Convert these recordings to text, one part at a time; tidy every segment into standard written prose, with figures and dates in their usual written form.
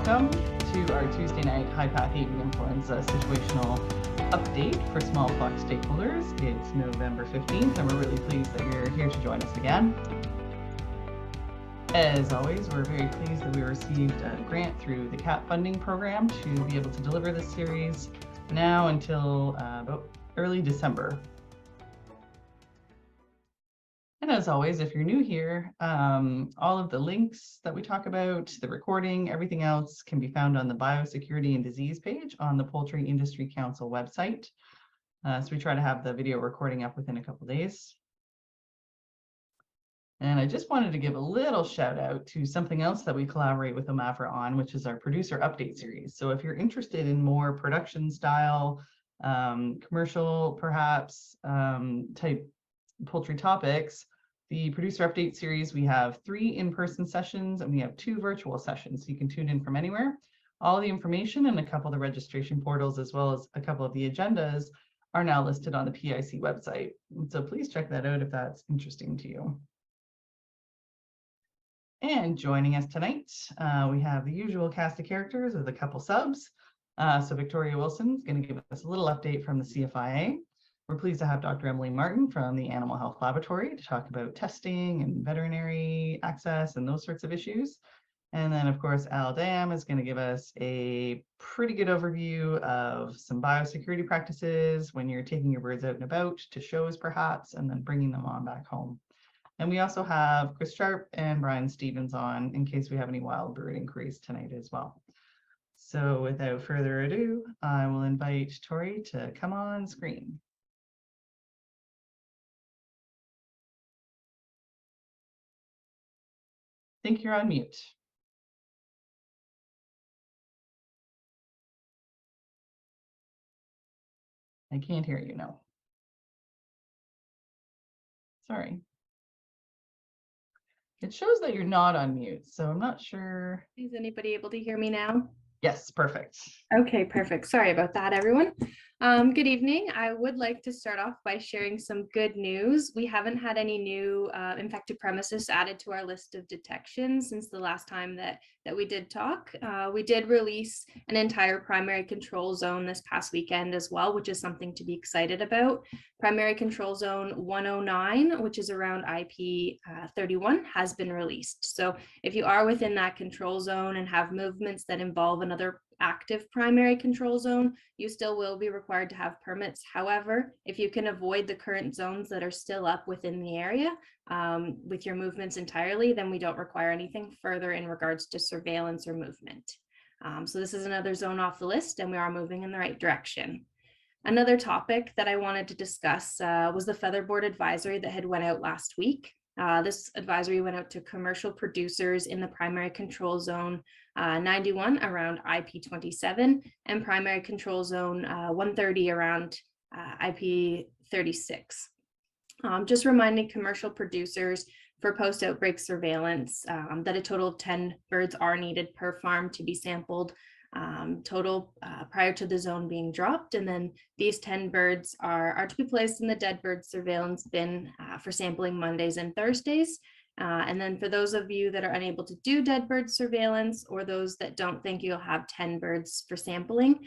welcome to our Tuesday night high-path avian influenza situational update for smallpox stakeholders. It's November 15th, and we're really pleased that you're here to join us again. As always, we're very pleased that we received a grant through the CAP funding program to be able to deliver this series now until about early December. And as always, if you're new here, all of the links that we talk about, the recording, everything else can be found on the Biosecurity and Disease page on the Poultry Industry Council website. So we try to have the video recording up within a couple days. And I just wanted to give a little shout out to something else that we collaborate with OMAFRA on, which is our producer update series. So if you're interested in more production style, commercial perhaps type poultry topics, the producer update series, we have 3 in-person sessions and we have 2 virtual sessions. So you can tune in from anywhere. All the information and a couple of the registration portals, as well as a couple of the agendas, are now listed on the PIC website. And so please check that out if that's interesting to you. And joining us tonight, we have the usual cast of characters with a couple subs. So Victoria Wilson is going to give us a little update from the CFIA. We're pleased to have Dr. Emily Martin from the Animal Health Laboratory to talk about testing and veterinary access and those sorts of issues. And then, of course, Al Dam is going to give us a pretty good overview of some biosecurity practices when you're taking your birds out and about to shows, perhaps, and then bringing them on back home. And we also have Chris Sharpe and Brian Stevens on in case we have any wild bird inquiries tonight as well. So without further ado, I will invite Tori to come on screen. I think you're on mute. I can't hear you now. Sorry. It shows that you're not on mute, so I'm not sure. Is anybody able to hear me now? Yes, perfect. Okay, perfect. Sorry about that, everyone. Good evening. I would like to start off by sharing some good news. We haven't had any new infected premises added to our list of detections since the last time that we did talk. We did release an entire primary control zone this past weekend as well, which is something to be excited about. Primary control zone 109, which is around IP 31, has been released. So if you are within that control zone and have movements that involve another active primary control zone, you still will be required to have permits. However, if you can avoid the current zones that are still up within the area with your movements entirely, then we don't require anything further in regards to surveillance or movement. So this is another zone off the list, and we are moving in the right direction. Another topic that I wanted to discuss was the feather board advisory that had went out last week. This advisory went out to commercial producers in the primary control zone 91 around IP 27 and primary control zone 130 around IP 36. Just reminding commercial producers for post-outbreak surveillance that a total of 10 birds are needed per farm to be sampled total prior to the zone being dropped. And then these 10 birds are to be placed in the dead bird surveillance bin for sampling Mondays and Thursdays. And then for those of you that are unable to do dead bird surveillance, or those that don't think you'll have 10 birds for sampling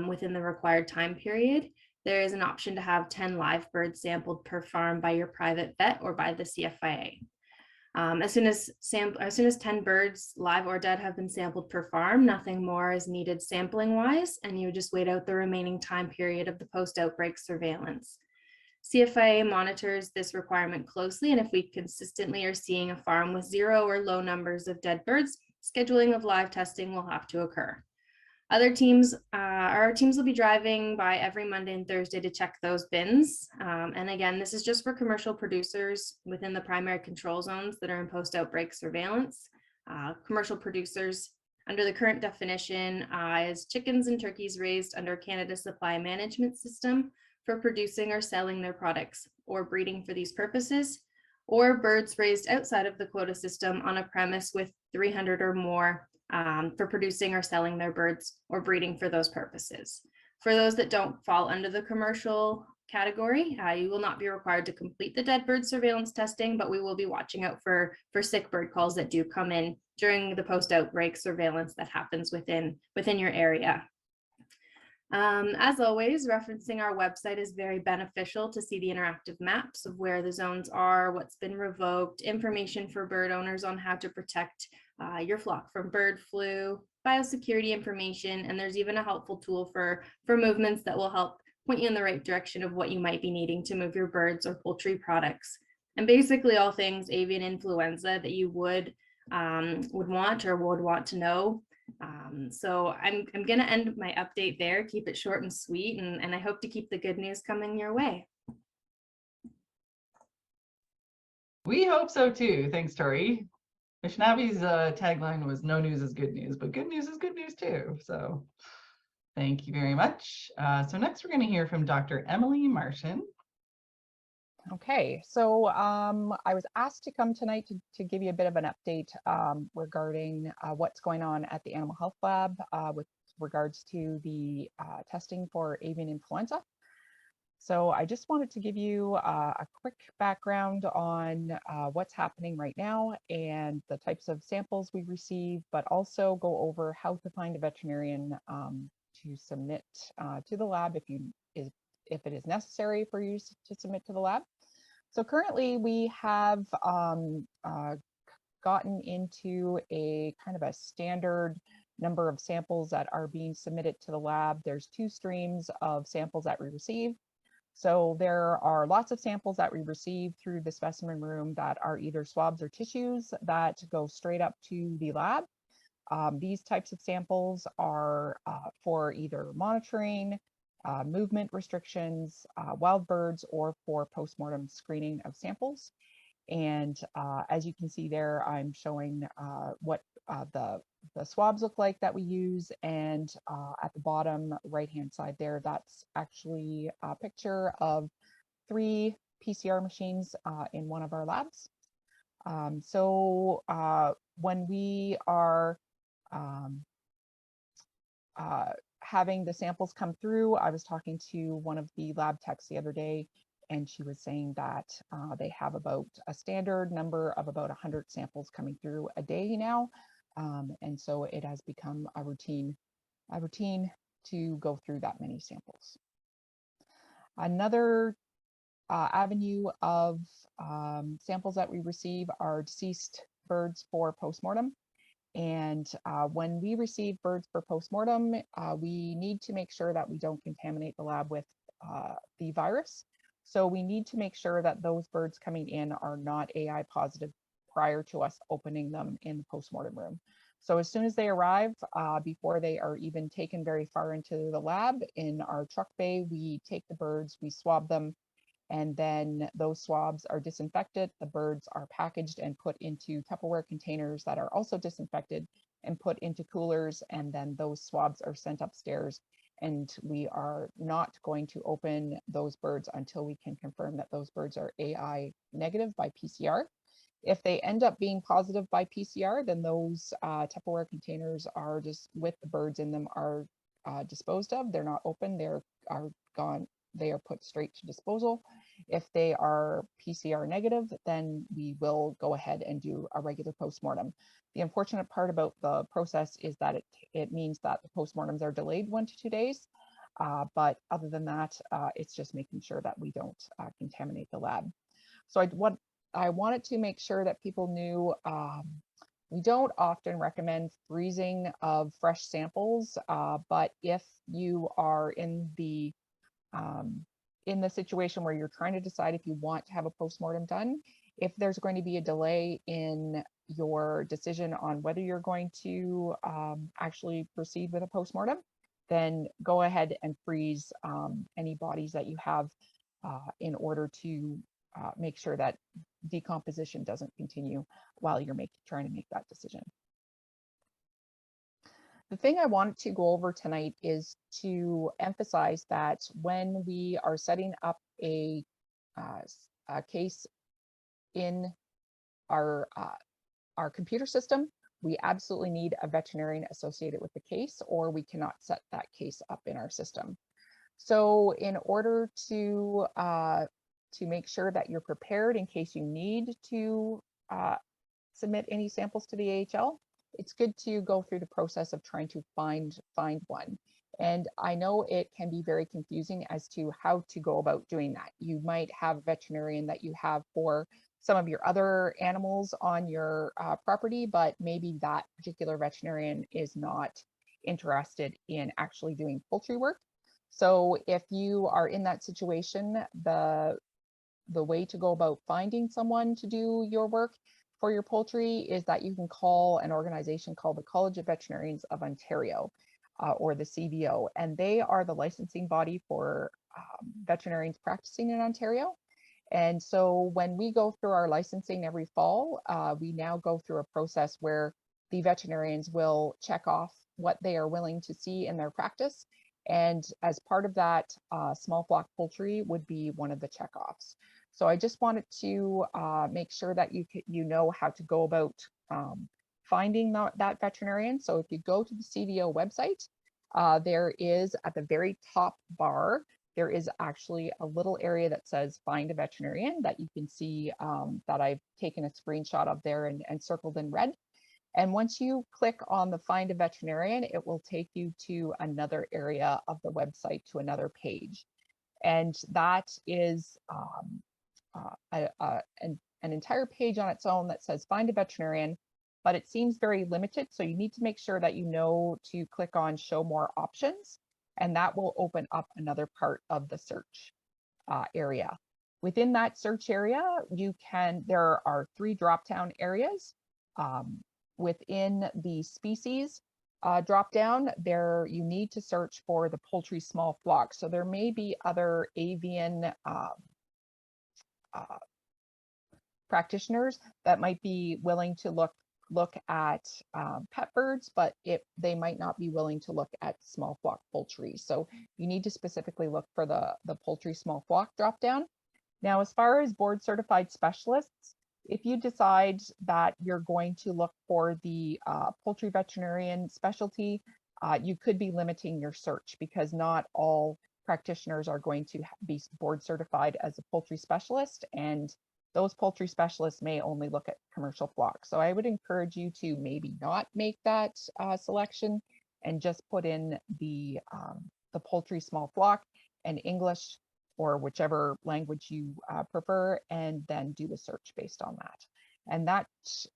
within the required time period, there is an option to have 10 live birds sampled per farm by your private vet or by the CFIA. As soon as 10 birds, live or dead, have been sampled per farm, nothing more is needed sampling wise, and you just wait out the remaining time period of the post-outbreak surveillance. CFIA monitors this requirement closely, and if we consistently are seeing a farm with 0 or low numbers of dead birds, scheduling of live testing will have to occur. Other teams, our teams will be driving by every Monday and Thursday to check those bins. And again, this is just for commercial producers within the primary control zones that are in post-outbreak surveillance. Commercial producers under the current definition is chickens and turkeys raised under Canada Supply Management System for producing or selling their products or breeding for these purposes, or birds raised outside of the quota system on a premise with 300 or more for producing or selling their birds or breeding for those purposes. For those that don't fall under the commercial category. You will not be required to complete the dead bird surveillance testing, but we will be watching out for sick bird calls that do come in during the post-outbreak surveillance that happens within your area. As always, referencing our website is very beneficial to see the interactive maps of where the zones are, what's been revoked, information for bird owners on how to protect your flock from bird flu, biosecurity information, and there's even a helpful tool for movements that will help point you in the right direction of what you might be needing to move your birds or poultry products. And basically all things avian influenza that you would want to know. So I'm going to end my update there, keep it short and sweet, and I hope to keep the good news coming your way. We hope so too. Thanks, Tori. Vishnavi's tagline was "No news is good news," but good news is good news too. So thank you very much. So next we're going to hear from Dr. Emily Martin. Okay, so I was asked to come tonight to give you a bit of an update regarding what's going on at the Animal Health Lab with regards to the testing for avian influenza. So I just wanted to give you a quick background on what's happening right now and the types of samples we receive, but also go over how to find a veterinarian to submit to the lab if it is necessary for you to submit to the lab. So currently we have gotten into a kind of a standard number of samples that are being submitted to the lab. There's 2 streams of samples that we receive. So there are lots of samples that we receive through the specimen room that are either swabs or tissues that go straight up to the lab. These types of samples are for either monitoring, movement restrictions, wild birds, or for postmortem screening of samples. And as you can see there, I'm showing what the swabs look like that we use. And at the bottom right-hand side there, that's actually a picture of 3 PCR machines in one of our labs. So when we are having the samples come through, I was talking to one of the lab techs the other day, and she was saying that they have about a standard number of about 100 samples coming through a day now. And so it has become a routine to go through that many samples. Another avenue of samples that we receive are deceased birds for postmortem. And when we receive birds for postmortem, we need to make sure that we don't contaminate the lab with the virus. So we need to make sure that those birds coming in are not AI positive prior to us opening them in the postmortem room. So as soon as they arrive, before they are even taken very far into the lab, in our truck bay, we take the birds, we swab them, and then those swabs are disinfected. The birds are packaged and put into Tupperware containers that are also disinfected and put into coolers, and then those swabs are sent upstairs. And we are not going to open those birds until we can confirm that those birds are AI negative by PCR. If they end up being positive by PCR, then those Tupperware containers are just with the birds in them are disposed of. They're not open, they are gone. They are put straight to disposal. If they are PCR negative, then we will go ahead and do a regular postmortem. The unfortunate part about the process is that it means that the postmortems are delayed 1 to 2 days. But other than that, it's just making sure that we don't contaminate the lab. So I wanted to make sure that people knew we don't often recommend freezing of fresh samples, but if you are in the situation where you're trying to decide if you want to have a postmortem done, if there's going to be a delay in your decision on whether you're going to actually proceed with a postmortem, then go ahead and freeze any bodies that you have in order to make sure that decomposition doesn't continue while you're trying to make that decision. The thing I wanted to go over tonight is to emphasize that when we are setting up a case in our computer system, we absolutely need a veterinarian associated with the case, or we cannot set that case up in our system. So in order to make sure that you're prepared in case you need to submit any samples to the AHL, it's good to go through the process of trying to find one. And I know it can be very confusing as to how to go about doing that. You might have a veterinarian that you have for some of your other animals on your property, but maybe that particular veterinarian is not interested in actually doing poultry work. So if you are in that situation, the way to go about finding someone to do your work for your poultry is that you can call an organization called the College of Veterinarians of Ontario, or the CVO, and they are the licensing body for veterinarians practicing in Ontario. And so when we go through our licensing every fall, we now go through a process where the veterinarians will check off what they are willing to see in their practice. And as part of that, small flock poultry would be one of the checkoffs. So I just wanted to make sure that you know how to go about finding that veterinarian. So if you go to the CVO website, there is at the very top bar, there is actually a little area that says find a veterinarian that you can see that I've taken a screenshot of there and circled in red. And once you click on the find a veterinarian, it will take you to another area of the website, to another page. And that is an entire page on its own that says find a veterinarian, but it seems very limited. So you need to make sure that you know to click on show more options, and that will open up another part of the search area. Within that search area, there are 3 drop-down areas. Within the species drop-down, you need to search for the poultry small flock. So there may be other avian practitioners that might be willing to look at pet birds, but they might not be willing to look at small flock poultry. So you need to specifically look for the poultry small flock drop down. Now, as far as board certified specialists, if you decide that you're going to look for the poultry veterinarian specialty, you could be limiting your search, because not all practitioners are going to be board certified as a poultry specialist, and those poultry specialists may only look at commercial flocks. So I would encourage you to maybe not make that selection and just put in the poultry small flock and English, or whichever language you prefer, and then do the search based on that. And that,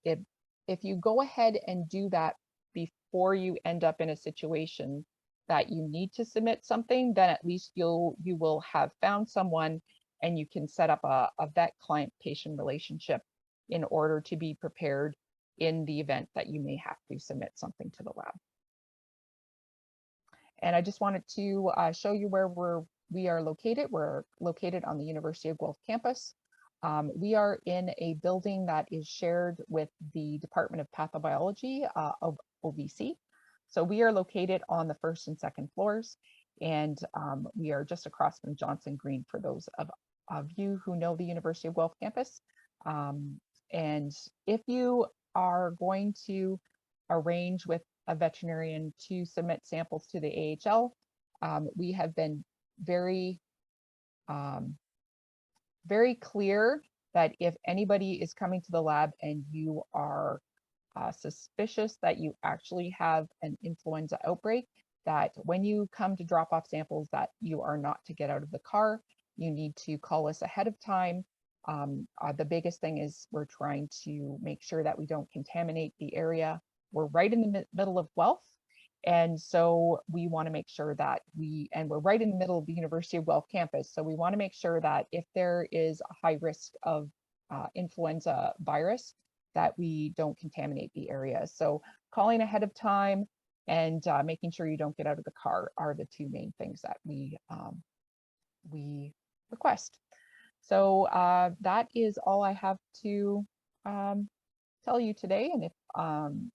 if you go ahead and do that before you end up in a situation that you need to submit something, then at least you will have found someone, and you can set up a vet client patient relationship in order to be prepared in the event that you may have to submit something to the lab. And I just wanted to show you where we are located. We're located on the University of Guelph campus. We are in a building that is shared with the Department of Pathobiology of OVC. So we are located on the 1st and 2nd floors, and we are just across from Johnson Green, for those of you who know the University of Guelph campus. And if you are going to arrange with a veterinarian to submit samples to the AHL, we have been very clear that if anybody is coming to the lab and you are suspicious that you actually have an influenza outbreak, that when you come to drop off samples, that you are not to get out of the car. You need to call us ahead of time. The biggest thing is we're trying to make sure that we don't contaminate the area. We're right in the middle of Guelph, and so we want to make sure that we're right in the middle of the University of Guelph campus. So we want to make sure that if there is a high risk of influenza virus, that we don't contaminate the area. So calling ahead of time and making sure you don't get out of the car are the 2 main things that we request. So that is all I have to tell you today. And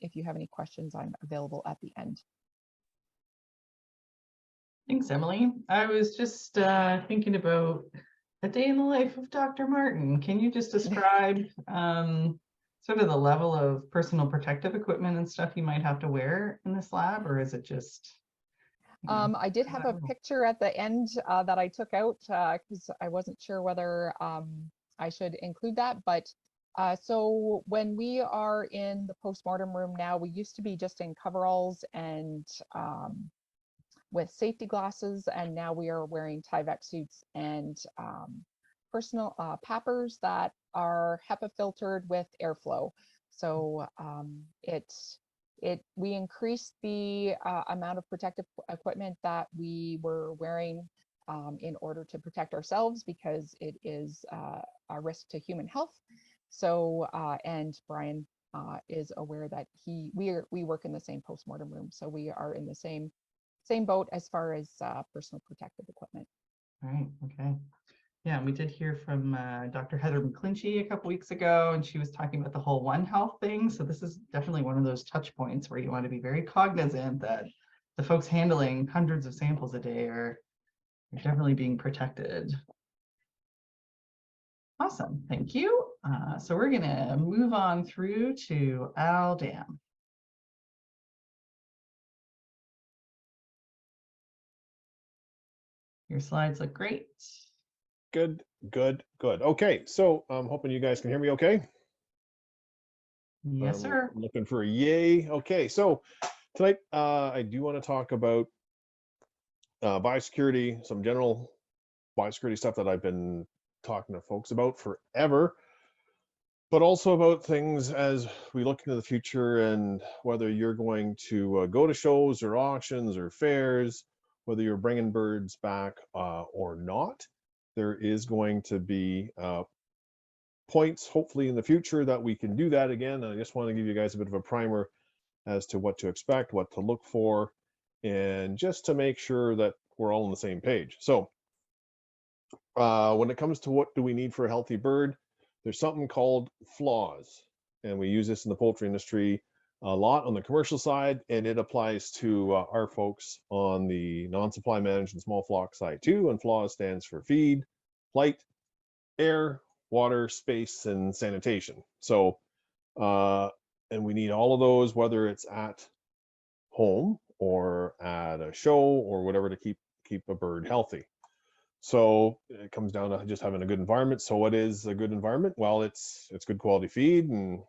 if you have any questions, I'm available at the end. Thanks, Emily. I was just thinking about a day in the life of Dr. Martin. Can you just describe sort of the level of personal protective equipment and stuff you might have to wear in this lab, or is it just? I did have a picture at the end that I took out because I wasn't sure whether I should include that. But so when we are in the postmortem room now, we used to be just in coveralls and with safety glasses, and now we are wearing Tyvek suits and personal PAPRs that are HEPA filtered with airflow. So we increased the amount of protective equipment that we were wearing in order to protect ourselves because it is a risk to human health. So and Brian is aware that we work in the same postmortem room, so we are in the same boat as far as personal protective equipment. Right. Okay. Yeah, and we did hear from Dr. Heather McClinchy a couple weeks ago, and she was talking about the whole One Health thing. So this is definitely one of those touch points where you want to be very cognizant that the folks handling hundreds of samples a day are definitely being protected. Awesome, thank you. So we're gonna move on through to Al Dam. Your slides look great. Good. Okay, so I'm hoping you guys can hear me okay. Yes, sir. I'm looking for a yay. Okay, so tonight I do want to talk about biosecurity, some general biosecurity stuff that I've been talking to folks about forever, but also about things as we look into the future and whether you're going to go to shows or auctions or fairs, whether you're bringing birds back or not. There is going to be points, hopefully in the future, that we can do that again. I just want to give you guys a bit of a primer as to what to expect, what to look for, and just to make sure that we're all on the same page. So when it comes to what do we need for a healthy bird, there's something called flaws, and we use this in the poultry industry a lot on the commercial side, and it applies to our folks on the non-supply managed and small flock side too. And flaws stands for feed, light, air, water, space, and sanitation. So and we need all of those, whether it's at home or at a show or whatever, to keep a bird healthy. So it comes down to just having a good environment. So what is a good environment? Well, it's good quality feed, and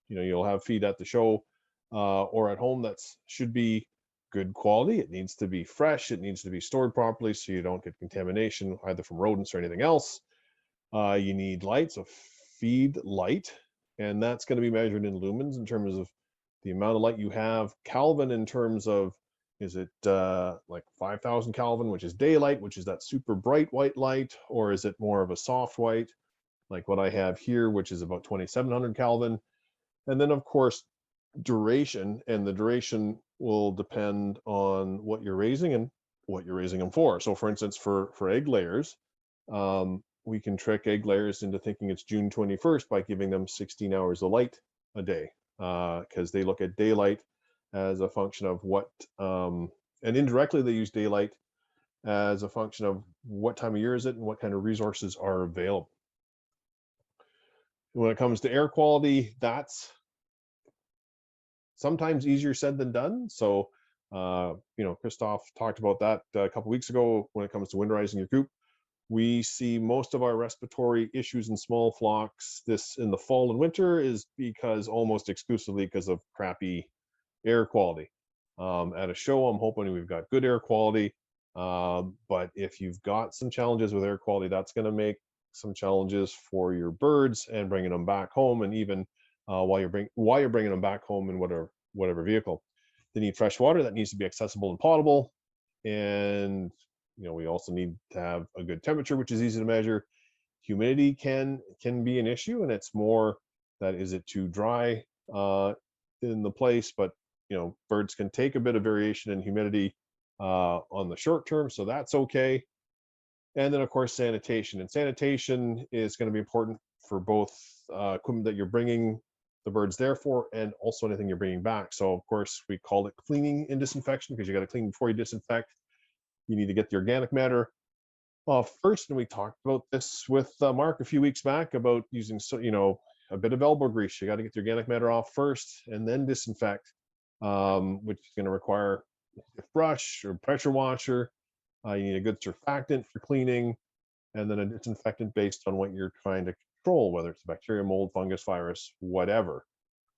you'll have feed at the show or at home that should be good quality. It needs to be fresh. It needs to be stored properly so you don't get contamination either from rodents or anything else. You need light, so feed light, and that's going to be measured in lumens in terms of the amount of light you have. Kelvin in terms of, is it like 5,000 Kelvin, which is daylight, which is that super bright white light, or is it more of a soft white, like what I have here, which is about 2,700 Kelvin? And then, of course, duration, and the duration will depend on what you're raising and what you're raising them for. So, for instance, for egg layers, we can trick egg layers into thinking it's June 21st by giving them 16 hours of light a day, because they look at daylight as a function of what, and indirectly they use daylight as a function of what time of year is it and what kind of resources are available. When it comes to air quality, that's sometimes easier said than done. So, Christoph talked about that a couple weeks ago when it comes to winterizing your coop. We see most of our respiratory issues in small flocks this in the fall and winter is almost exclusively because of crappy air quality. At a show, I'm hoping we've got good air quality, but if you've got some challenges with air quality, that's going to make some challenges for your birds and bringing them back home, and even while you're bringing them back home in whatever vehicle. They need fresh water that needs to be accessible and potable, and we also need to have a good temperature, which is easy to measure. Humidity can be an issue, and it's more that is it too dry in the place, but birds can take a bit of variation in humidity on the short term, so that's okay. And then, of course, sanitation. And sanitation is going to be important for both equipment that you're bringing the birds there for, and also anything you're bringing back. So, of course, we call it cleaning and disinfection, because you got to clean before you disinfect. You need to get the organic matter off first, and we talked about this with Mark a few weeks back about using a bit of elbow grease. You got to get the organic matter off first and then disinfect, which is going to require brush or pressure washer. You need a good surfactant for cleaning, and then a disinfectant based on what you're trying to control, whether it's bacteria, mold, fungus, virus, whatever.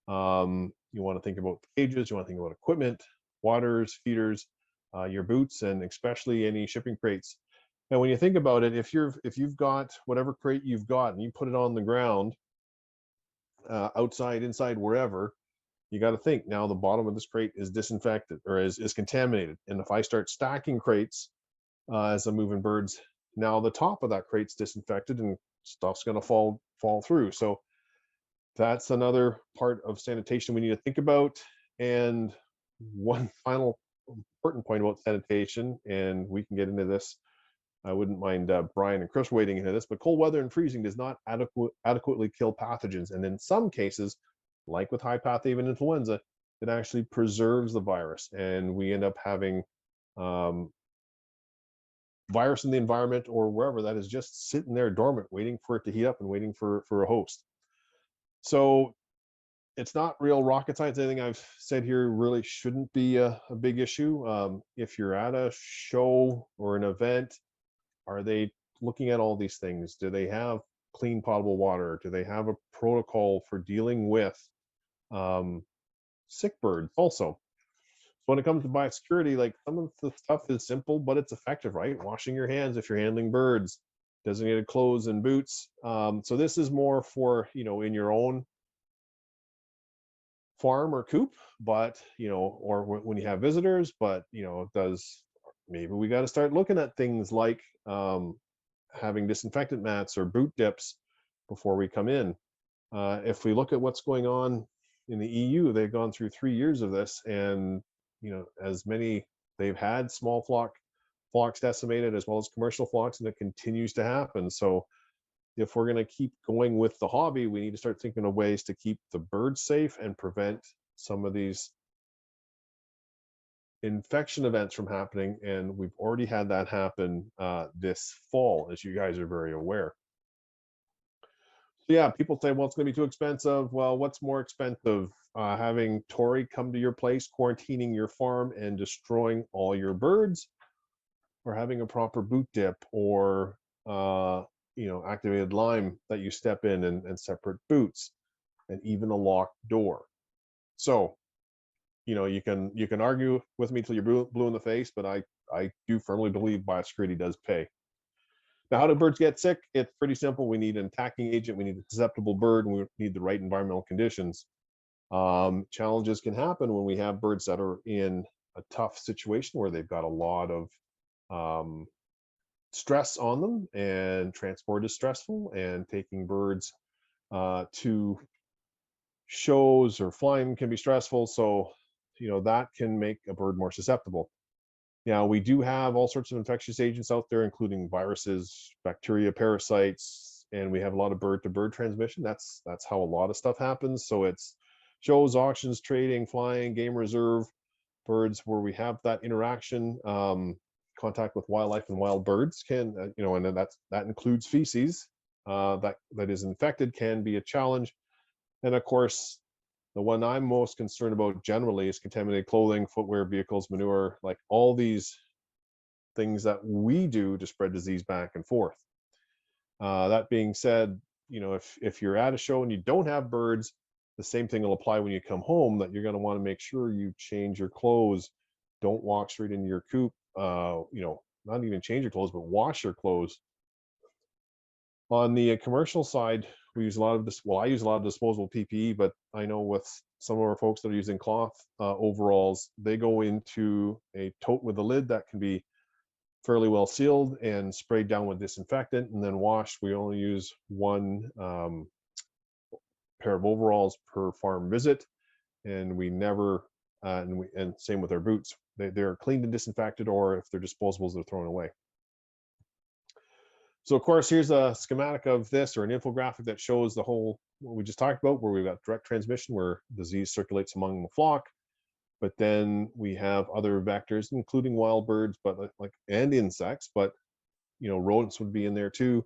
You want to think about cages, you want to think about equipment, waters, feeders, your boots, and especially any shipping crates. And when you think about it, if you've got whatever crate you've got and you put it on the ground, outside, inside, wherever, you got to think now the bottom of this crate is disinfected or is contaminated. And if I start stacking crates as I'm moving birds, now the top of that crate's disinfected and stuff's going to fall through. So that's another part of sanitation we need to think about. And one final important point about sanitation, and we can get into this, I wouldn't mind Brian and Chris wading into this, but cold weather and freezing does not adequately kill pathogens. And in some cases, like with high path avian influenza, it actually preserves the virus. And we end up having virus in the environment or wherever that is just sitting there dormant, waiting for it to heat up and waiting for a host. So it's not real rocket science. Anything I've said here really shouldn't be a big issue. If you're at a show or an event, are they looking at all these things? Do they have clean potable water? Do they have a protocol for dealing with sick birds also? So when it comes to biosecurity, like some of the stuff is simple, but it's effective, right? Washing your hands if you're handling birds, designated clothes and boots. So this is more for, in your own farm or coop, but, or when you have visitors, but, maybe we got to start looking at things like having disinfectant mats or boot dips before we come in. If we look at what's going on in the EU, they've gone through 3 years of this, and they've had small flocks decimated as well as commercial flocks, and it continues to happen. So if we're going to keep going with the hobby, we need to start thinking of ways to keep the birds safe and prevent some of these infection events from happening. And we've already had that happen this fall, as you guys are very aware. So yeah, people say, well, it's going to be too expensive. Well, what's more expensive? Having Tori come to your place, quarantining your farm and destroying all your birds, or having a proper boot dip or activated lime that you step in and separate boots, and even a locked door. So you can argue with me till you're blue in the face, but I do firmly believe biosecurity does pay. Now, how do birds get sick? It's pretty simple. We need an attacking agent, we need a susceptible bird, and we need the right environmental conditions. Challenges can happen when we have birds that are in a tough situation where they've got a lot of stress on them, and transport is stressful, and taking birds to shows or flying can be stressful. So that can make a bird more susceptible. Now, we do have all sorts of infectious agents out there, including viruses, bacteria, parasites, and we have a lot of bird-to-bird transmission. That's how a lot of stuff happens. So it's shows, auctions, trading, flying, game reserve, birds where we have that interaction. Contact with wildlife and wild birds can, and then that includes feces that is infected, can be a challenge. And of course, the one I'm most concerned about generally is contaminated clothing, footwear, vehicles, manure, like all these things that we do to spread disease back and forth. That being said, if you're at a show and you don't have birds, the same thing will apply when you come home, that you're going to want to make sure you change your clothes. Don't walk straight into your coop. Not even change your clothes, but wash your clothes. On the commercial side, we use a lot of this. Well, I use a lot of disposable PPE, but I know with some of our folks that are using cloth overalls, they go into a tote with a lid that can be fairly well sealed and sprayed down with disinfectant and then washed. We only use one pair of overalls per farm visit, and we never and same with our boots. They're cleaned and disinfected, or if they're disposables, they're thrown away. So of course, here's a schematic of this, or an infographic that shows the whole what we just talked about, where we've got direct transmission, where disease circulates among the flock. But then we have other vectors, including wild birds, but and insects, but rodents would be in there too.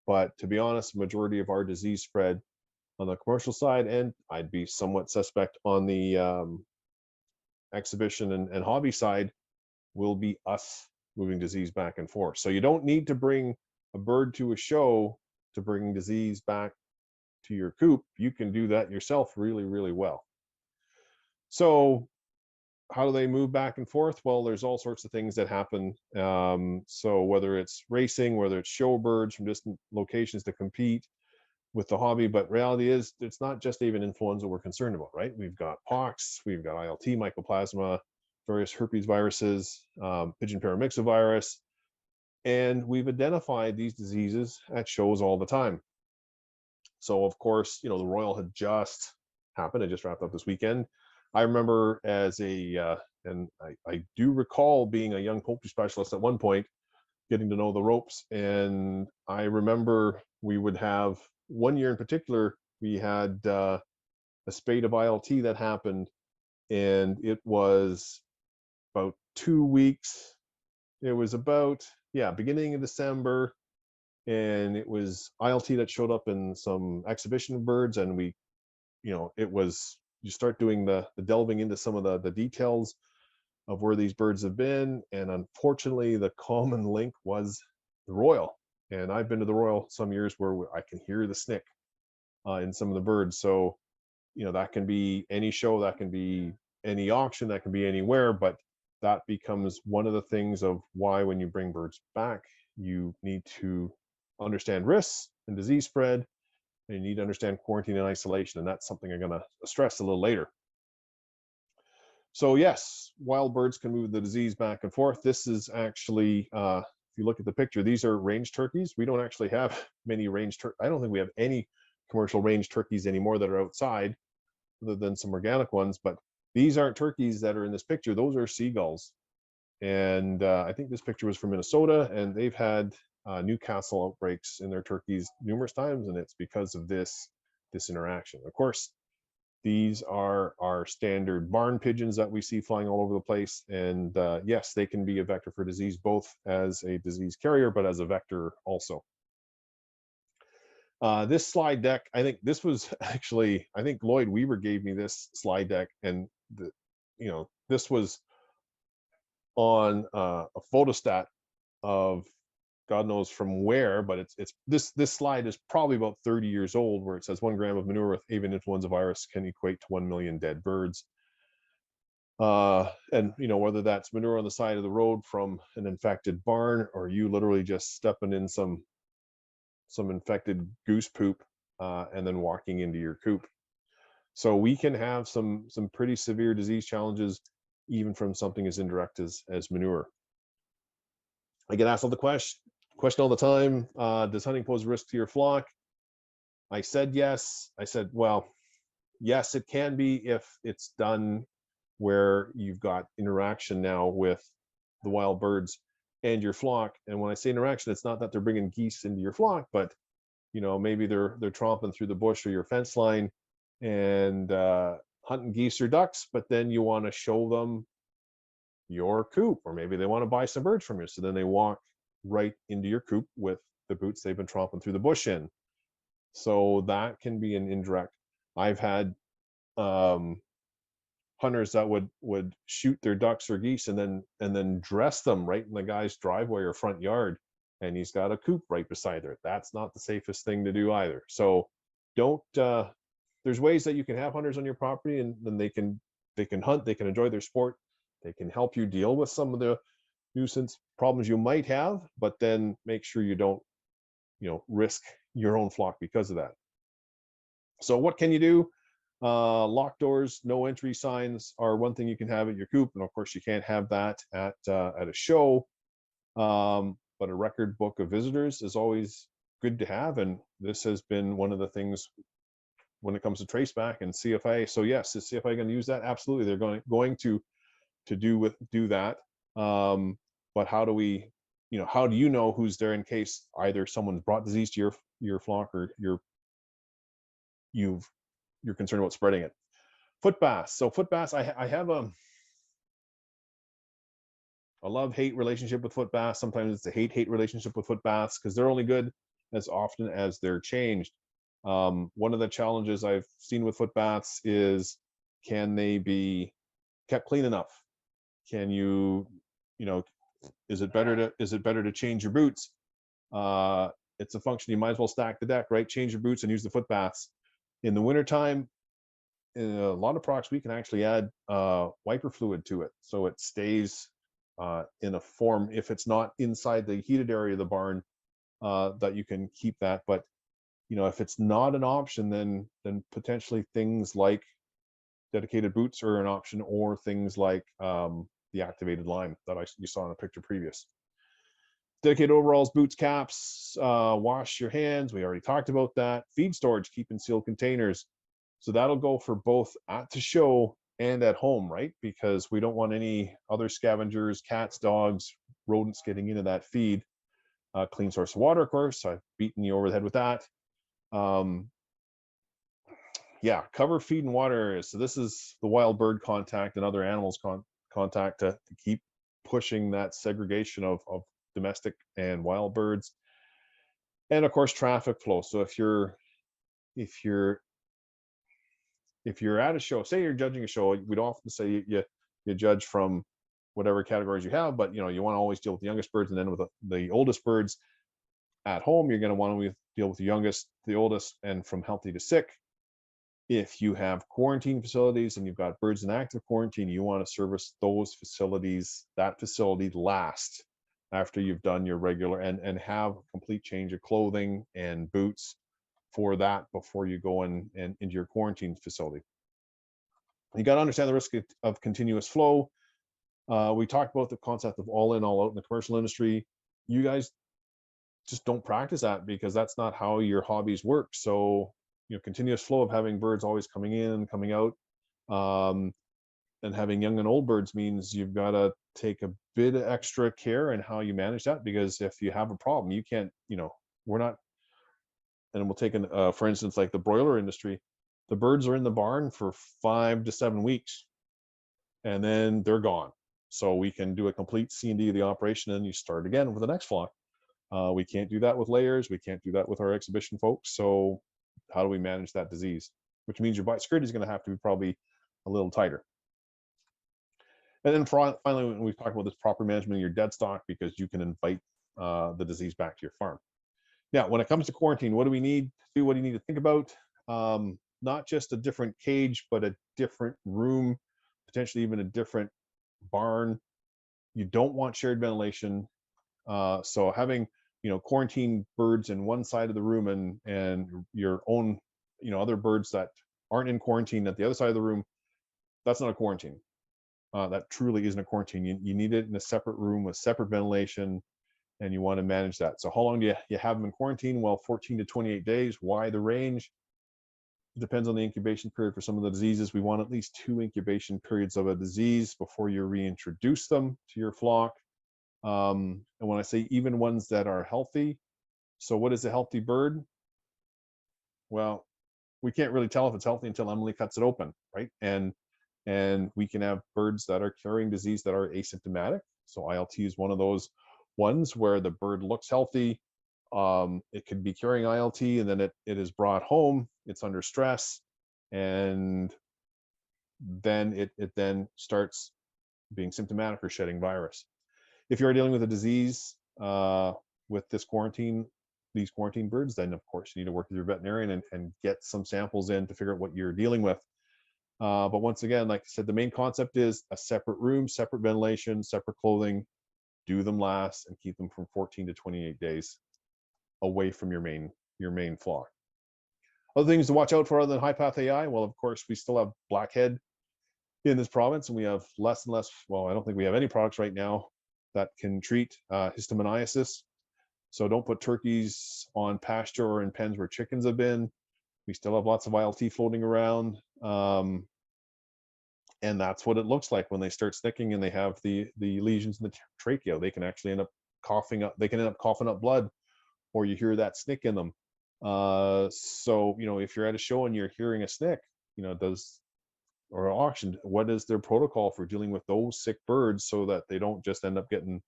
But to be honest, the majority of our disease spread on the commercial side, and I'd be somewhat suspect on the exhibition and hobby side will be us moving disease back and forth. So you don't need to bring a bird to a show to bring disease back to your coop. You can do that yourself really, really well. So how do they move back and forth? Well, there's all sorts of things that happen. So whether it's racing, whether it's show birds from distant locations to compete with the hobby, but reality is it's not just avian influenza we're concerned about, right? We've got pox, we've got ILT, mycoplasma, various herpes viruses, pigeon paramyxovirus, and we've identified these diseases at shows all the time. So of course, the Royal had just happened. It just wrapped up this weekend. I remember as and I do recall being a young poultry specialist at one point, getting to know the ropes. And I remember we would have, one year in particular, we had a spate of ILT that happened, and it was about 2 weeks. It was about, beginning of December, and it was ILT that showed up in some exhibition birds, and we, it was, you start doing the delving into some of the details of where these birds have been, and unfortunately the common link was the Royal. And I've been to the Royal some years where I can hear the snick in some of the birds. So that can be any show, that can be any auction, that can be anywhere, but that becomes one of the things of why when you bring birds back, you need to understand risks and disease spread, and you need to understand quarantine and isolation. And that's something I'm going to stress a little later. So yes, wild birds can move the disease back and forth. This is actually, if you look at the picture, these are range turkeys. We don't actually have many range turkeys. I don't think we have any commercial range turkeys anymore that are outside, other than some organic ones. But these aren't turkeys that are in this picture. Those are seagulls. And I think this picture was from Minnesota, and they've had Newcastle outbreaks in their turkeys numerous times, and it's because of this interaction. Of course, these are our standard barn pigeons that we see flying all over the place. And yes, they can be a vector for disease, both as a disease carrier, but as a vector also. This slide deck, I think this was actually, I think Lloyd Weaver gave me this slide deck, and this was on a photostat of God knows from where, but it's this slide is probably about 30 years old, where it says 1 gram of manure with avian influenza virus can equate to 1 million dead birds. And whether that's manure on the side of the road from an infected barn, or you literally just stepping in some infected goose poop and then walking into your coop. So we can have some pretty severe disease challenges even from something as indirect as manure. I get asked all the question all the time, does hunting pose a risk to your flock? I said yes. I said, well, yes, it can be if it's done where you've got interaction now with the wild birds and your flock. And when I say interaction, it's not that they're bringing geese into your flock, but maybe they're tromping through the bush or your fence line and hunting geese or ducks, but then you want to show them your coop, or maybe they want to buy some birds from you. So then they walk right into your coop with the boots they've been tromping through the bush in. So that can be an indirect. I've had hunters that would shoot their ducks or geese and then dress them right in the guy's driveway or front yard, and he's got a coop right beside there. That's not the safest thing to do either. So don't there's ways that you can have hunters on your property, and then they can hunt, they can enjoy their sport, they can help you deal with some of the nuisance problems you might have, but then make sure you don't risk your own flock because of that. So what can you do? Locked doors, no entry signs are one thing you can have at your coop, and of course you can't have that at a show, but a record book of visitors is always good to have, and this has been one of the things when it comes to traceback and CFIA. So yes, is CFIA going to use that? Absolutely, they're going to do that. But how do we, how do you know who's there in case either someone's brought disease to your flock, or you're concerned about spreading it? Foot bass. So foot bass, I have a love-hate relationship with foot bass. Sometimes it's a hate-hate relationship with foot bass because they're only good as often as they're changed. One of the challenges I've seen with foot bass is, can they be kept clean enough? Can you, is it better to change your boots? It's a function. You might as well stack the deck, right? Change your boots and use the foot baths. In the wintertime, in a lot of products, we can actually add wiper fluid to it, so it stays in a form. If it's not inside the heated area of the barn, that you can keep that. But if it's not an option, then potentially things like dedicated boots are an option, or things like the activated lime that you saw in a picture previous. Dedicated overalls, boots, caps, wash your hands. We already talked about that. Feed storage, keep in sealed containers. So that'll go for both at the show and at home, right? Because we don't want any other scavengers, cats, dogs, rodents getting into that feed. Clean source of water, of course. I've beaten you over the head with that. Yeah, cover feed and water areas. So this is the wild bird contact and other animals contact to keep pushing that segregation of domestic and wild birds. And of course, traffic flow. So if you're at a show, say you're judging a show, we'd often say you judge from whatever categories you have, but you want to always deal with the youngest birds, and then with the oldest birds. At home, you're going to want to deal with the youngest, the oldest, and from healthy to sick. If you have quarantine facilities and you've got birds in active quarantine, you want to service those facilities, that facility last, after you've done your regular, and have a complete change of clothing and boots for that before you go in and into your quarantine facility. You got to understand the risk of continuous flow. We talked about the concept of all in, all out in the commercial industry. You guys just don't practice that, because that's not how your hobbies work. So continuous flow of having birds always coming in and coming out, and having young and old birds means you've got to take a bit of extra care in how you manage that, because if you have a problem, you can't, we're not, and we'll take for instance, like the broiler industry, the birds are in the barn for 5 to 7 weeks and then they're gone. So we can do a complete C&D of the operation, and you start again with the next flock. We can't do that with layers. We can't do that with our exhibition folks. So how do we manage that disease? Which means your biosecurity is going to have to be probably a little tighter. And then finally, we've talked about this proper management of your dead stock, because you can invite the disease back to your farm. Now, when it comes to quarantine, what do we need to do? What do you need to think about? Not just a different cage, but a different room, potentially even a different barn. You don't want shared ventilation. So having quarantine birds in one side of the room, and your own other birds that aren't in quarantine at the other side of the room, that's not a quarantine. That truly isn't a quarantine. You need it in a separate room with separate ventilation, and you want to manage that. So how long do you have them in quarantine? Well, 14 to 28 days. Why the range? It depends on the incubation period for some of the diseases. We want at least 2 incubation periods of a disease before you reintroduce them to your flock. And when I say even ones that are healthy, so what is a healthy bird? Well, we can't really tell if it's healthy until Emily cuts it open, right? And we can have birds that are carrying disease that are asymptomatic. So ILT is one of those ones where the bird looks healthy. It could be carrying ILT, and then it is brought home, it's under stress, and then it then starts being symptomatic or shedding virus. If you're dealing with a disease with these quarantine birds, then of course you need to work with your veterinarian and get some samples in to figure out what you're dealing with. But once again, like I said, the main concept is a separate room, separate ventilation, separate clothing. Do them last and keep them from 14 to 28 days away from your main flock. Other things to watch out for other than HPAI, well, of course, we still have blackhead in this province, and we have less and less, well, I don't think we have any products right now that can treat histaminiasis. So don't put turkeys on pasture or in pens where chickens have been. We still have lots of ILT floating around. And that's what it looks like when they start snicking and they have the lesions in the trachea. They can actually end up coughing up, blood, or you hear that snick in them. So, if you're at a show and you're hearing a snick, or an auction, what is their protocol for dealing with those sick birds so that they don't just end up getting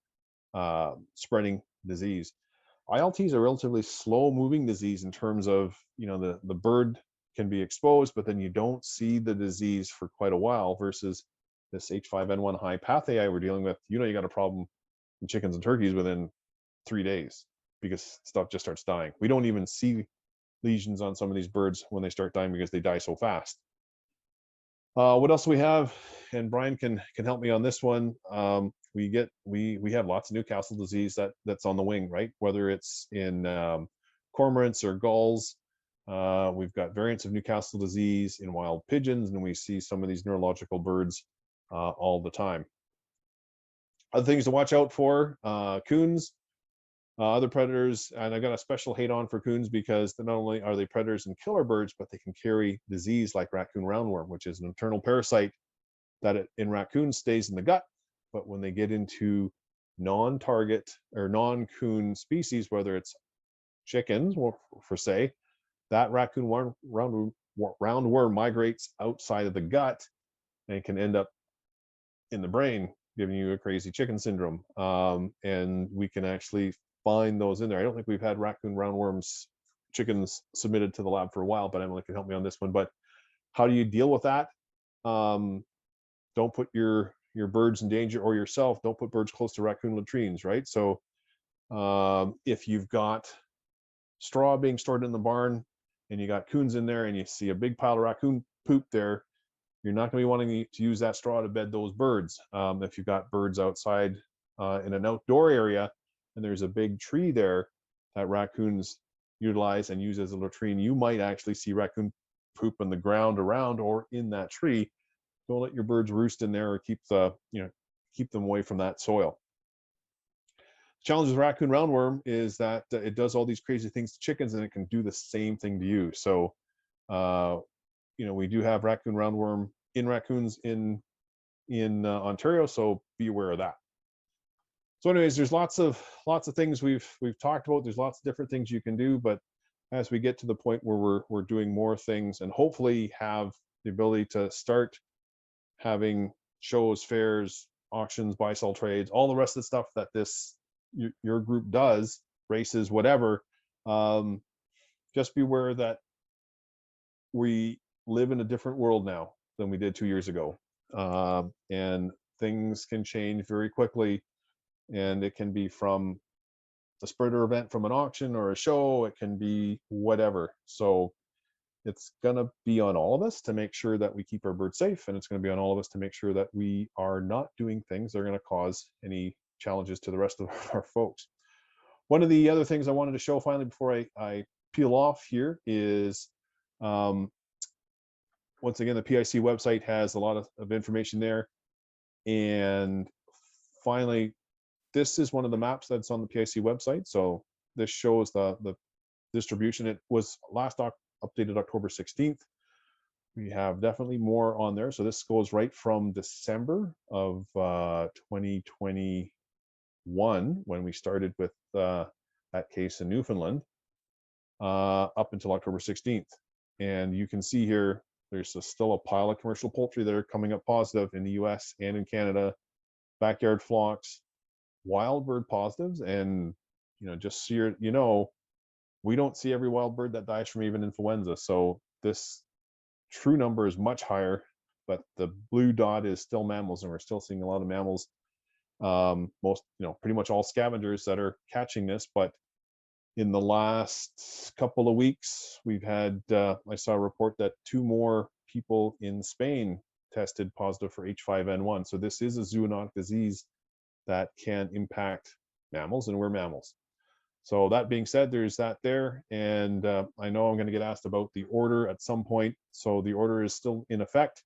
spreading disease? ILT is a relatively slow moving disease in terms of, the bird can be exposed, but then you don't see the disease for quite a while, versus this H5N1 high path AI we're dealing with, you got a problem in chickens and turkeys within 3 days because stuff just starts dying. We don't even see lesions on some of these birds when they start dying because they die so fast. What else do we have? And Brian can help me on this one. We have lots of Newcastle disease that's on the wing, right? Whether it's in cormorants or gulls. We've got variants of Newcastle disease in wild pigeons, and we see some of these neurological birds all the time. Other things to watch out for, coons, other predators, and I got a special hate on for coons because not only are they predators and killer birds, but they can carry disease like raccoon roundworm, which is an internal parasite that in raccoons stays in the gut, but when they get into non-target or non-coon species, whether it's chickens, for say, that raccoon roundworm migrates outside of the gut and can end up in the brain, giving you a crazy chicken syndrome. And we can actually find those in there. I don't think we've had raccoon roundworms chickens submitted to the lab for a while, but Emily can help me on this one. But how do you deal with that? Don't put your birds in danger, or yourself. Don't put birds close to raccoon latrines, right? So if you've got straw being stored in the barn and you got coons in there and you see a big pile of raccoon poop there, you're not going to be wanting to use that straw to bed those birds. If you've got birds outside in an outdoor area and there's a big tree there that raccoons utilize and use as a latrine, you might actually see raccoon poop on the ground around or in that tree. Don't let your birds roost in there, or keep them away from that soil. The challenge with raccoon roundworm is that it does all these crazy things to chickens, and it can do the same thing to you. So we do have raccoon roundworm in raccoons in Ontario, so be aware of that. So anyways, there's lots of things we've talked about. There's lots of different things you can do, but as we get to the point where we're doing more things and hopefully have the ability to start having shows, fairs, auctions, buy-sell trades, all the rest of the stuff that your group does, races, whatever, just be aware that we live in a different world now than we did 2 years ago. And things can change very quickly, and it can be from a spreader event from an auction or a show, it can be whatever. So it's gonna be on all of us to make sure that we keep our birds safe, and it's gonna be on all of us to make sure that we are not doing things that are gonna cause any challenges to the rest of our folks. One of the other things I wanted to show finally before I peel off here is, once again, the PIC website has a lot of information there. And finally, this is one of the maps that's on the PIC website. So this shows the distribution. It was last updated October 16th. We have definitely more on there. So this goes right from December of 2021, when we started with that case in Newfoundland, up until October 16th. And you can see here, there's still a pile of commercial poultry that are coming up positive in the US and in Canada, backyard flocks, wild bird positives. And, just so we don't see every wild bird that dies from even influenza. So this true number is much higher, but the blue dot is still mammals, and we're still seeing a lot of mammals. Most, pretty much all scavengers that are catching this. But in the last couple of weeks, we've had, I saw a report that 2 more people in Spain tested positive for H5N1. So this is a zoonotic disease that can impact mammals, and we're mammals. So that being said, there's that there. And I know I'm going to get asked about the order at some point. So the order is still in effect.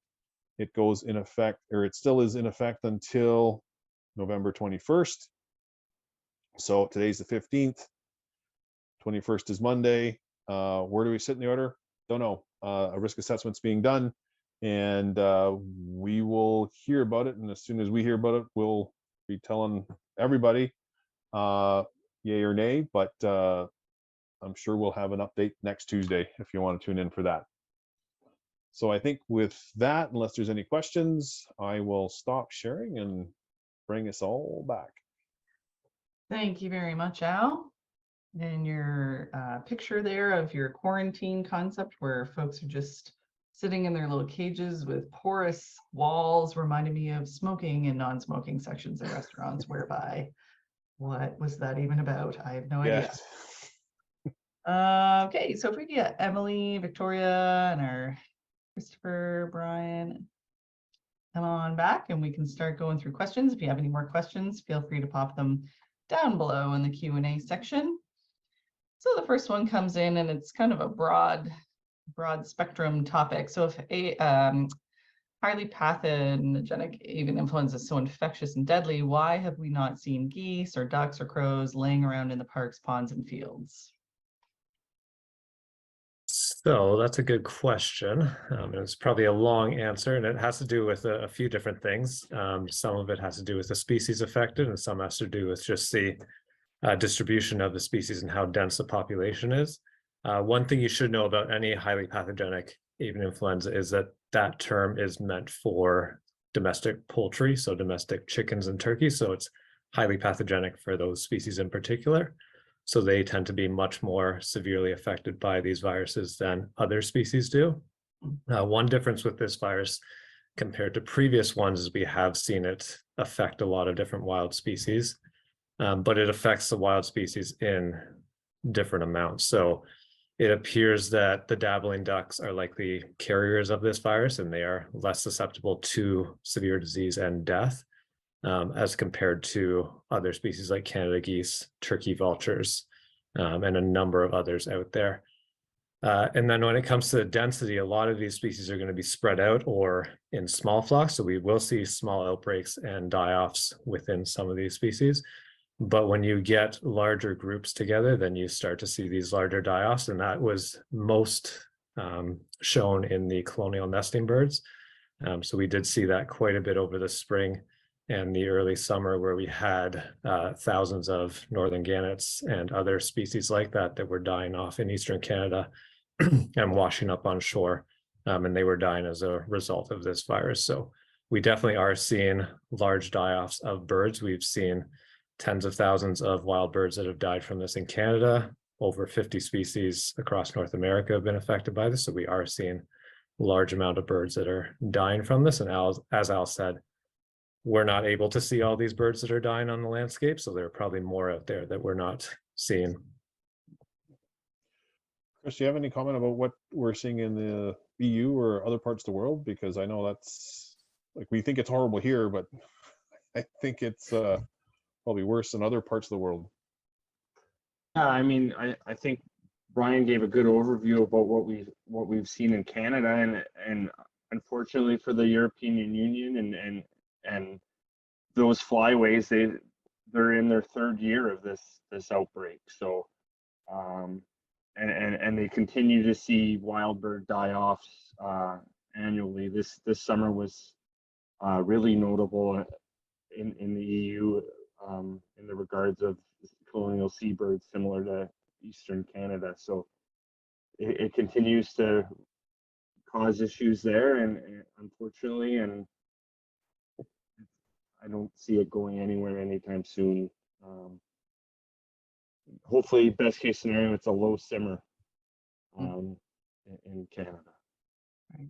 It goes in effect, or it still is in effect until November 21st. So today's the 15th. 21st is Monday. Where do we sit in the order? Don't know. A risk assessment's being done, and we will hear about it. And as soon as we hear about it, we'll be telling everybody yay or nay. But I'm sure we'll have an update next Tuesday if you want to tune in for that. So I think with that, unless there's any questions, I will stop sharing and bring us all back. Thank you very much, Al. And your picture there of your quarantine concept, where folks are just sitting in their little cages with porous walls, reminded me of smoking and non-smoking sections in restaurants, whereby, what was that even about? I have no idea. Yes. Okay, so if we get Emily, Victoria, and our Christopher, Brian, come on back and we can start going through questions. If you have any more questions, feel free to pop them down below in the Q&A section. So the first one comes in and it's kind of a broad spectrum topic. So if a highly pathogenic avian influenza is so infectious and deadly, why have we not seen geese or ducks or crows laying around in the parks, ponds, and fields? So that's a good question. It's probably a long answer, and it has to do with a few different things. Some of it has to do with the species affected, and some has to do with just the distribution of the species and how dense the population is. One thing you should know about any highly pathogenic avian influenza is that that term is meant for domestic poultry, so domestic chickens and turkeys. So it's highly pathogenic for those species in particular. So they tend to be much more severely affected by these viruses than other species do. One difference with this virus compared to previous ones is we have seen it affect a lot of different wild species, but it affects the wild species in different amounts. So it appears that the dabbling ducks are likely carriers of this virus, and they are less susceptible to severe disease and death as compared to other species like Canada geese, turkey vultures, and a number of others out there. And then when it comes to the density, a lot of these species are going to be spread out or in small flocks. So we will see small outbreaks and die-offs within some of these species. But when you get larger groups together, then you start to see these larger die-offs. And that was most shown in the colonial nesting birds. So we did see that quite a bit over the spring and the early summer, where we had thousands of northern gannets and other species like that that were dying off in eastern Canada and washing up on shore. And they were dying as a result of this virus. So we definitely are seeing large die-offs of birds. We've seen tens of thousands of wild birds that have died from this in Canada. Over 50 species across North America have been affected by this. So we are seeing a large amount of birds that are dying from this. And as Al said, we're not able to see all these birds that are dying on the landscape. So there are probably more out there that we're not seeing. Chris, do you have any comment about what we're seeing in the EU or other parts of the world? Because I know that's, like, we think it's horrible here, but I think it's probably worse than other parts of the world. Yeah, I mean, I think Brian gave a good overview about what we've seen in Canada, and unfortunately for the European Union and those flyways, they're in their third year of this outbreak. So and they continue to see wild bird die-offs annually. This summer was really notable in the EU in the regards of colonial seabirds similar to eastern Canada. So it continues to cause issues there, and unfortunately, and I don't see it going anywhere anytime soon. Hopefully, best case scenario, it's a low simmer in Canada. Right.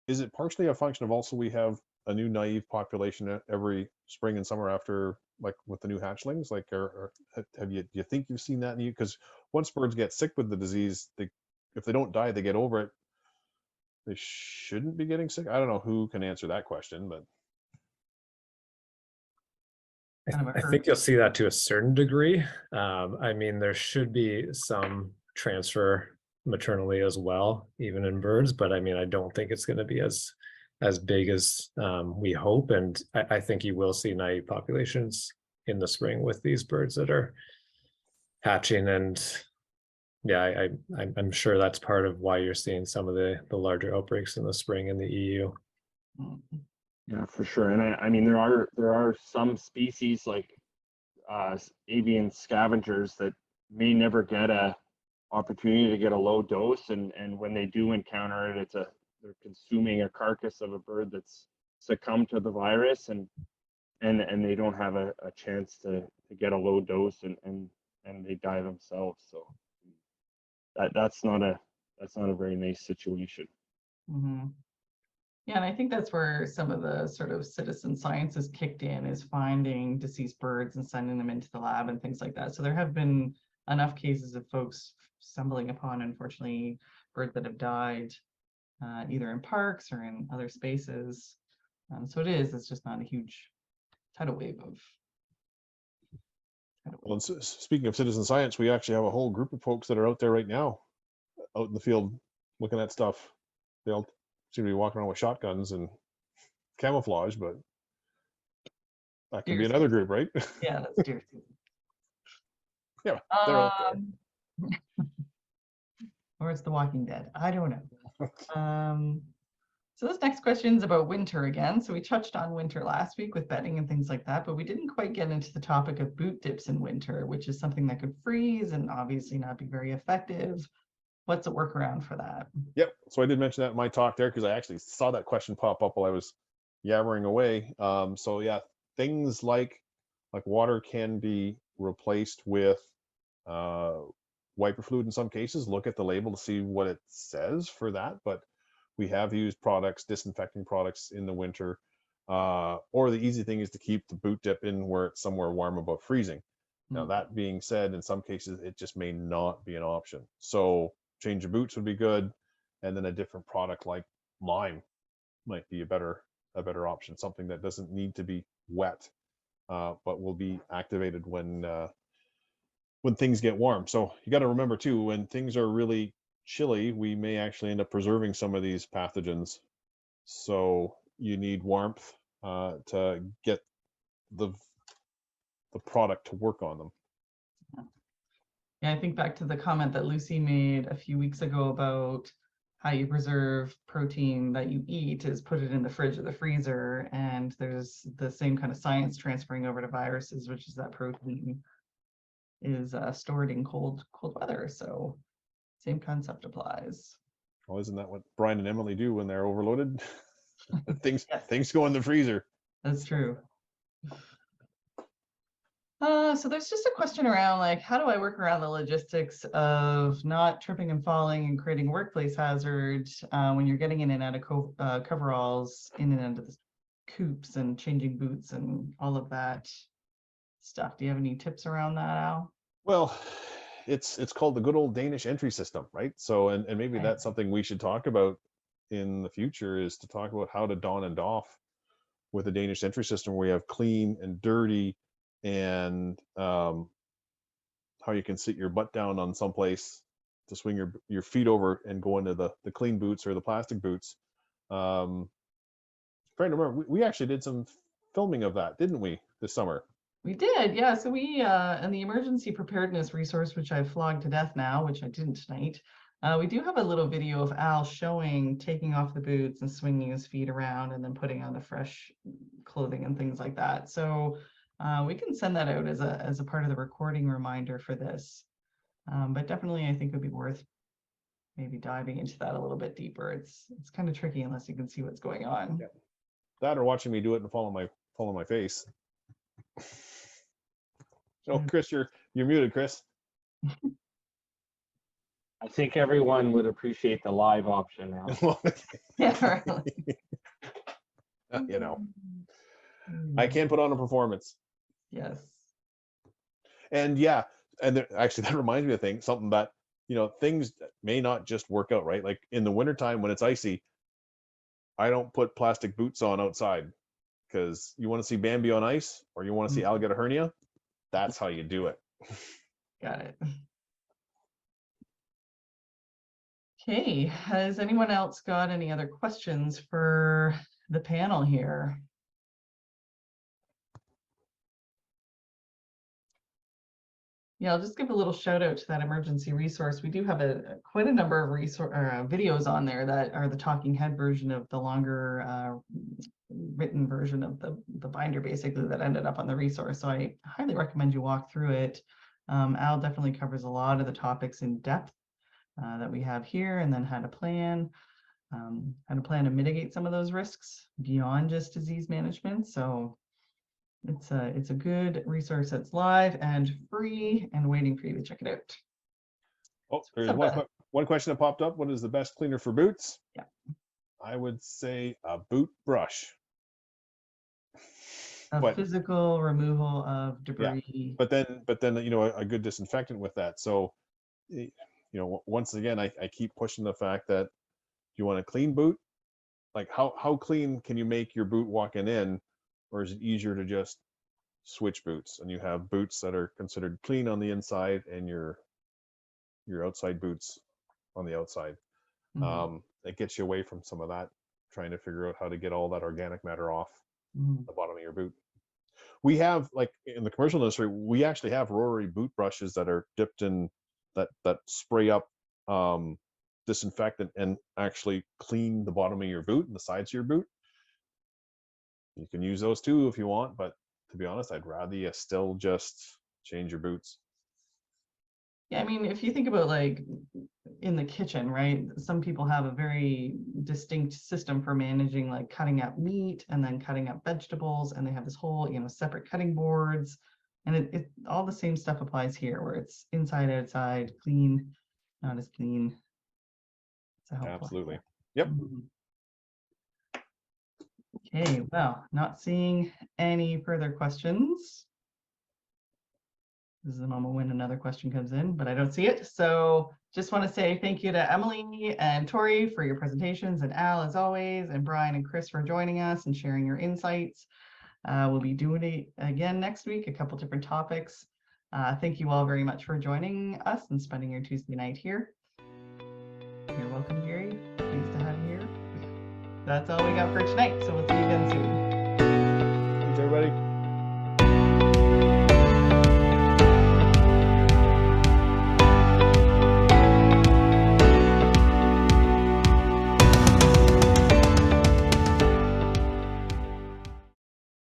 Is it partially a function of also we have a new naive population every spring and summer after, like with the new hatchlings? Like, or do you think you've seen that in you? Because once birds get sick with the disease, if they don't die, they get over it. They shouldn't be getting sick. I don't know who can answer that question, but I think you'll see that to a certain degree. I mean, there should be some transfer maternally as well, even in birds, but I mean, I don't think it's going to be as big as we hope. And I think you will see naive populations in the spring with these birds that are hatching. And yeah, I'm sure that's part of why you're seeing some of the larger outbreaks in the spring in the EU. Yeah, for sure. And I mean, there are some species like avian scavengers that may never get a opportunity to get a low dose, and when they do encounter it, they're consuming a carcass of a bird that's succumbed to the virus, and they don't have a chance to get a low dose, and they die themselves. So that's not a very nice situation. Yeah, and I think that's where some of the sort of citizen science is kicked in, is finding deceased birds and sending them into the lab and things like that. So there have been enough cases of folks stumbling upon, unfortunately, birds that have died either in parks or in other spaces. So it's just not a huge tidal wave of. Well, and speaking of citizen science, we actually have a whole group of folks that are out there right now, out in the field, looking at stuff. They all seem to be walking around with shotguns and camouflage, but that could be another group, right? Yeah, that's deer season. Yeah, they're out there. Or it's The Walking Dead. I don't know. So this next question is about winter again. So we touched on winter last week with bedding and things like that, but we didn't quite get into the topic of boot dips in winter, which is something that could freeze and obviously not be very effective. What's a workaround for that? Yep. So I did mention that in my talk there because I actually saw that question pop up while I was yammering away. So yeah, things like water can be replaced with wiper fluid in some cases. Look at the label to see what it says for that, but we have used products, disinfecting products in the winter, or the easy thing is to keep the boot dip in where it's somewhere warm above freezing. Now, that being said, in some cases, it just may not be an option. So change your boots would be good. And then a different product like lime might be a better option, something that doesn't need to be wet, but will be activated when things get warm. So you got to remember too, when things are really chilly, we may actually end up preserving some of these pathogens. So you need warmth to get the product to work on them. Yeah, I think back to the comment that Lucy made a few weeks ago about how you preserve protein that you eat is put it in the fridge or the freezer. And there's the same kind of science transferring over to viruses, which is that protein is stored in cold weather. So same concept applies. Well, isn't that what Brian and Emily do when they're overloaded? Things Yes. go in the freezer. That's true. So there's just a question around how do I work around the logistics of not tripping and falling and creating a workplace hazard when you're getting in and out of coveralls, in and out of the coops and changing boots and all of that stuff. Do you have any tips around that, Al? Well, it's called the good old Danish entry system, right? So, and maybe that's something we should talk about in the future, is to talk about how to don and doff with a Danish entry system where you have clean and dirty, and how you can sit your butt down on someplace to swing your feet over and go into the clean boots or the plastic boots. Trying to remember, we actually did some filming of that, didn't we, this summer? We did, yeah. So we, in the emergency preparedness resource, which I've flogged to death now, which I didn't tonight, we do have a little video of Al showing taking off the boots and swinging his feet around and then putting on the fresh clothing and things like that. So we can send that out as a part of the recording reminder for this. But definitely, I think it would be worth maybe diving into that a little bit deeper. It's kind of tricky unless you can see what's going on. Yeah. That or watching me do it and fall on my face. Oh, Chris, you're muted, Chris. I think everyone would appreciate the live option now. Yeah, right. I can put on a performance. Yes. And yeah, and actually that reminds me of something that, things may not just work out, right? Like in the wintertime when it's icy, I don't put plastic boots on outside, because you want to see Bambi on ice or you want to see Al get a hernia. That's how you do it. Got it. Okay, has anyone else got any other questions for the panel here? Yeah, I'll just give a little shout out to that emergency resource. We do have quite a number of videos on there that are the talking head version of the longer written version of the binder, basically, that ended up on the resource. So I highly recommend you walk through it. Al definitely covers a lot of the topics in depth that we have here, and then how to plan to mitigate some of those risks beyond just disease management. So it's a good resource that's live and free and waiting for you to check it out. Oh, there's one question that popped up. What is the best cleaner for boots? Yeah. I would say a boot brush. A But physical removal of yeah, debris. but then you know, a good disinfectant with that. So you know, once again, I keep pushing the fact that you want a clean boot. Like how clean can you make your boot walking in, or is it easier to just switch boots and you have boots that are considered clean on the inside and your outside boots on the outside? Mhm. It gets you away from some of that, trying to figure out how to get all that organic matter off Mhm. the bottom of your boot. We have, like in the commercial industry, we actually have rotary boot brushes that are dipped in that spray up disinfectant and actually clean the bottom of your boot and the sides of your boot. You can use those too if you want, but to be honest, I'd rather you still just change your boots. Yeah, I mean, if you think about like in the kitchen, right? Some people have a very distinct system for managing like cutting up meat and then cutting up vegetables, and they have this whole, separate cutting boards. And it all the same stuff applies here, where it's inside, outside, clean, not as clean. It's a helpful Absolutely. idea. Yep. Mhm. Okay, well, not seeing any further questions. This is the moment when another question comes in, but I don't see it. So just want to say thank you to Emily and Tori for your presentations, and Al as always, and Brian and Chris for joining us and sharing your insights. We'll be doing it again next week, a couple different topics. Thank you all very much for joining us and spending your Tuesday night here. You're welcome, Gary. Pleased to have you here. That's all we got for tonight. So we'll see you again soon.